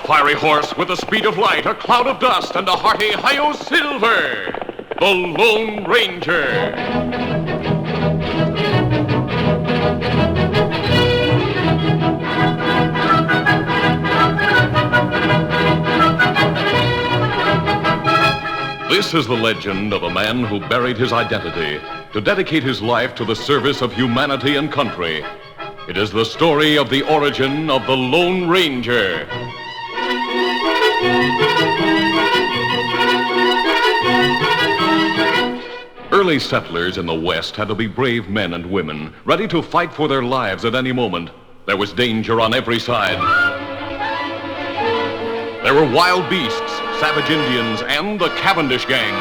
fiery horse with the speed of light, a cloud of dust, and a hearty hi-yo silver. The Lone Ranger. This is the legend of a man who buried his identity to dedicate his life to the service of humanity and country. It is the story of the origin of the Lone Ranger. Early settlers in the West had to be brave men and women, ready to fight for their lives at any moment. There was danger on every side. There were wild beasts, savage Indians, and the Cavendish gang.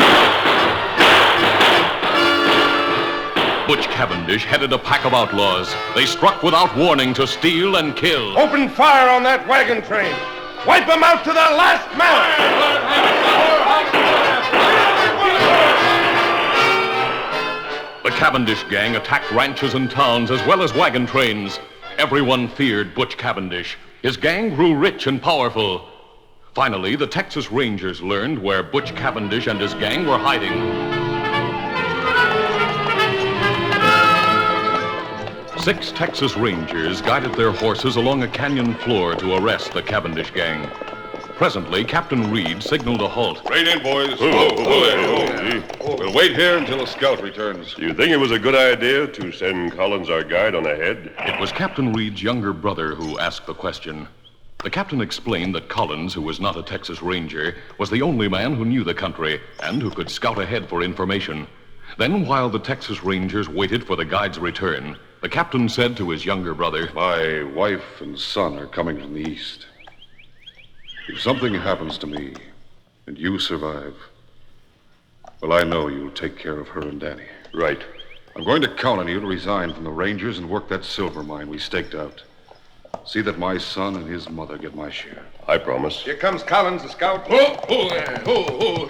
Butch Cavendish headed a pack of outlaws. They struck without warning to steal and kill. Open fire on that wagon train. Wipe them out to the last man. The Cavendish gang attacked ranches and towns as well as wagon trains. Everyone feared Butch Cavendish. His gang grew rich and powerful. Finally, the Texas Rangers learned where Butch Cavendish and his gang were hiding. 6 Texas Rangers guided their horses along a canyon floor to arrest the Cavendish gang. Presently, Captain Reed signaled a halt. Rein in, boys. We'll wait here until a scout returns. Do you think it was a good idea to send Collins, our guide, on ahead? It was Captain Reed's younger brother who asked the question. The captain explained that Collins, who was not a Texas Ranger, was the only man who knew the country and who could scout ahead for information. Then, while the Texas Rangers waited for the guide's return, the captain said to his younger brother, My wife and son are coming from the east. If something happens to me and you survive, well, I know you'll take care of her and Danny. Right. I'm going to count on you to resign from the Rangers and work that silver mine we staked out. See that my son and his mother get my share. I promise. Here comes Collins, the scout.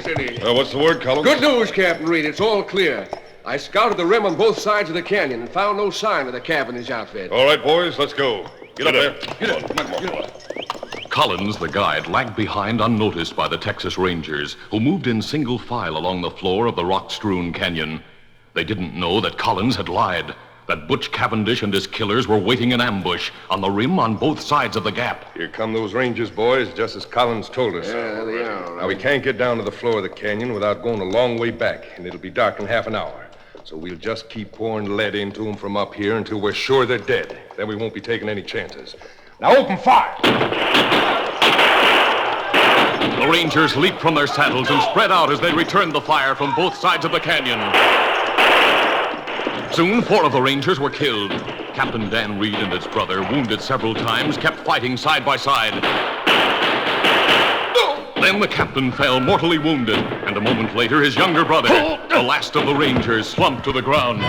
Steady. What's the word, Collins? Good news, Captain Reed. It's all clear. I scouted the rim on both sides of the canyon and found no sign of the Cavendish outfit. All right, boys, let's go. Get up there. Get up. Collins, the guide, lagged behind unnoticed by the Texas Rangers, who moved in single file along the floor of the rock-strewn canyon. They didn't know that Collins had lied, that Butch Cavendish and his killers were waiting in ambush on the rim on both sides of the gap. Here come those Rangers, boys, just as Collins told us. Yeah, there they are. Now, we can't get down to the floor of the canyon without going a long way back, and it'll be dark in half an hour. So we'll just keep pouring lead into them from up here until we're sure they're dead. Then we won't be taking any chances. Now open fire! The Rangers leaped from their saddles and spread out as they returned the fire from both sides of the canyon. Soon, 4 of the Rangers were killed. Captain Dan Reed and his brother, wounded several times, kept fighting side by side. Then the captain fell mortally wounded, and a moment later, his younger brother, the last of the Rangers, slumped to the ground.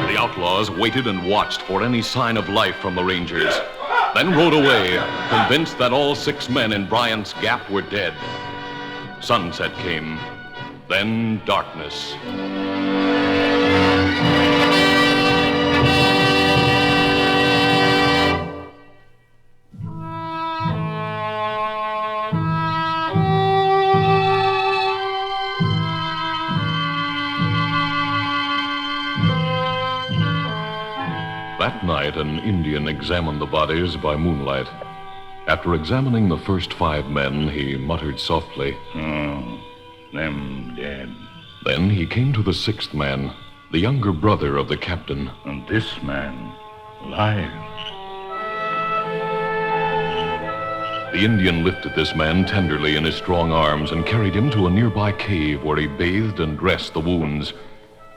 The outlaws waited and watched for any sign of life from the Rangers, then rode away, convinced that all 6 men in Bryant's Gap were dead. Sunset came, then darkness. That night, an Indian examined the bodies by moonlight. After examining the first 5 men, he muttered softly, Them dead. Then he came to the 6th man, the younger brother of the captain. And this man, alive. The Indian lifted this man tenderly in his strong arms and carried him to a nearby cave where he bathed and dressed the wounds.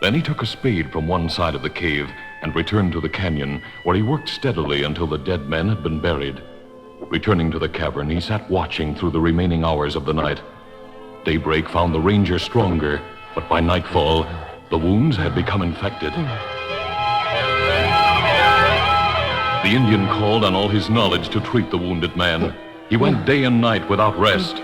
Then he took a spade from one side of the cave and returned to the canyon, where he worked steadily until the dead men had been buried. Returning to the cavern, he sat watching through the remaining hours of the night. Daybreak found the Ranger stronger, but by nightfall, the wounds had become infected. The Indian called on all his knowledge to treat the wounded man. He went day and night without rest.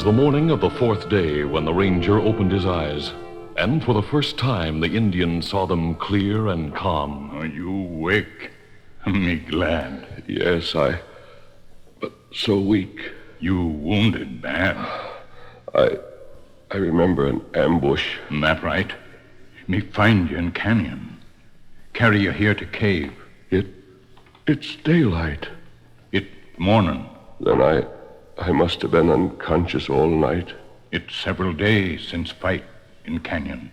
was the morning of the fourth day when the ranger opened his eyes. And for the first time, the Indian saw them clear and calm. Are you awake? Me glad. Yes, but so weak. You wounded bad. I remember an ambush. That right? Me find you in canyon. Carry you here to cave. It's daylight. It morning. Then I must have been unconscious all night. It's several days since fight in canyon.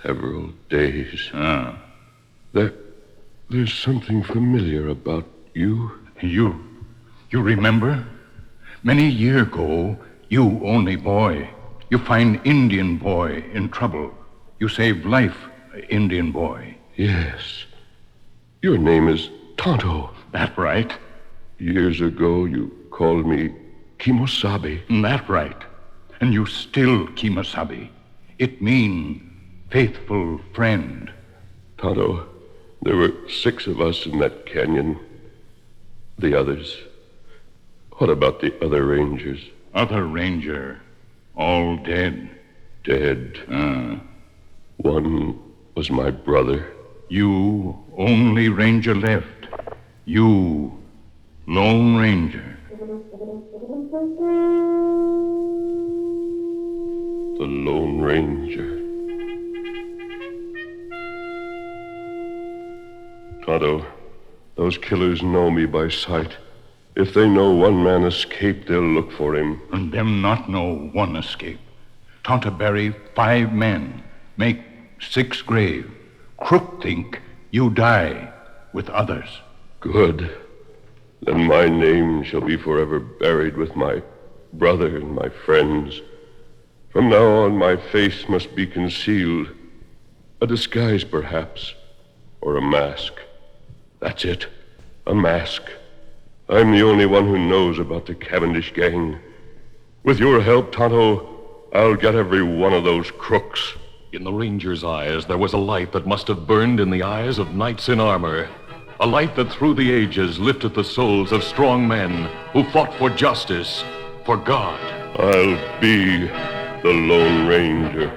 Several days. Ah. There's something familiar about you. You remember? Many year ago, you only boy. You find Indian boy in trouble. You save life, Indian boy. Yes. Your name is Tonto. That right? Years ago, you called me Kimosabe. That right. And you still Kimosabe. It mean faithful friend. Tonto, there were 6 of us in that canyon. The others. What about the other rangers? Other ranger, all dead. Dead. One was my brother. You only ranger left. You, Lone Ranger. The Lone Ranger. Tonto, those killers know me by sight. If they know one man escaped, they'll look for him. And them not know one escape. Tonto bury 5 men, make 6 grave. Crook think you die with others. Good. Then my name shall be forever buried with my brother and my friends. From now on, my face must be concealed. A disguise, perhaps, or a mask. That's it, a mask. I'm the only one who knows about the Cavendish gang. With your help, Tonto, I'll get every one of those crooks. In the ranger's eyes, there was a light that must have burned in the eyes of knights in armor. A light that through the ages lifted the souls of strong men who fought for justice, for God. I'll be the Lone Ranger.